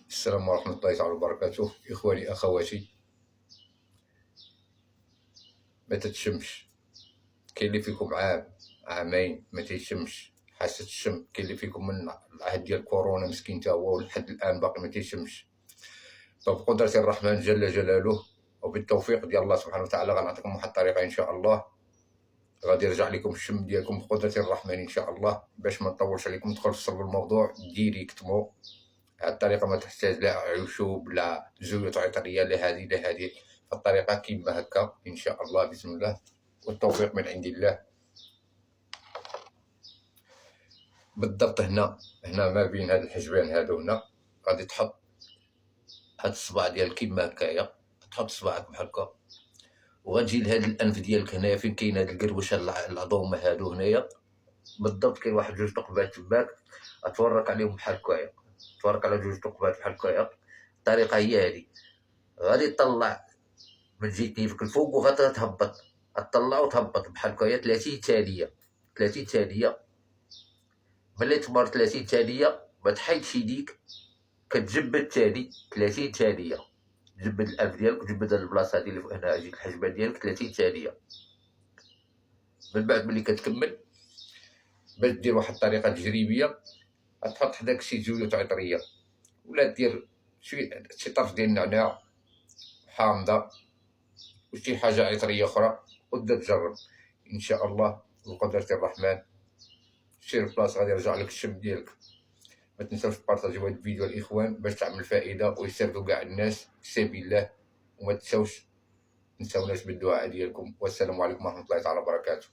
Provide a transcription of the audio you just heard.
السلام ورحمة الله تعالى وبركاته. إخواني أخواتي، ما تتشمش. كاين اللي فيكم عام عامين ما تيشمش حاسة الشم. كاين اللي فيكم من العهد ديال كورونا مسكين تا هو ولحد الآن باقي ما تيشمش. فبقدرة الرحمن جل جلاله وبالتوفيق ديال الله سبحانه وتعالى غنعطيكم واحد الطريقة إن شاء الله غادي يرجع لكم الشم ديالكم بقدرة الرحمن إن شاء الله. باش ما نطولش عليكم ندخل في صلب الموضوع ديريكتمون. هاد الطريقة ما تحتاج لا عشوب لا زيوت عطرية لا هادي الطريقة كيما هكا إن شاء الله بسم الله والتوفيق من عند الله. بالضبط هنا ما بين هاد الحجبان هادو هنا غادي تحط هاد الصباع ديالك كيما هكايا، تحط صباعك بحال هكا وغتجي لهاد الانف ديالك هنايا فين كاين هاد القروشه العظومه هادو هنايا بالضبط. كاين واحد جوج ثقبات تماك غتورك عليهم بحال هكايا، تورك على جوج ثقبات بحال هكايا. الطريقه هي هادي، غادي تطلع من جيتيفك الفوق وغادي تهبط، تطلع وتهبط بحال هكايا 30 ثانيه. 30 ثانيه ملي تمر 30 ثانيه ما تحيدش يديك، كتجبد تاني 30 ثانيه. تجبد الانف ديالك وتجبد هاد البلاصه هادي اللي هنا جيت الحجبه ديالك 30 ثانيه. من بعد ملي كتكمل باش دير واحد الطريقه تجريبيه غتحط حداك شي زيوت عطريه ولا دير شي طرف ديال النعناع حامضه وشي حاجه عطريه اخرى وتبدا تجرب ان شاء الله بقدره الرحمن. شي بلاص غادي يرجع لك الشم ديالك. ما تنساوش تبارطاجيو هاد الفيديو الاخوان باش تعمل فائده ويستافدوا كاع الناس في سبيل الله. وما تنساوناش بالدعاء ديالكم. والسلام عليكم ورحمه الله تعالى وبركاته.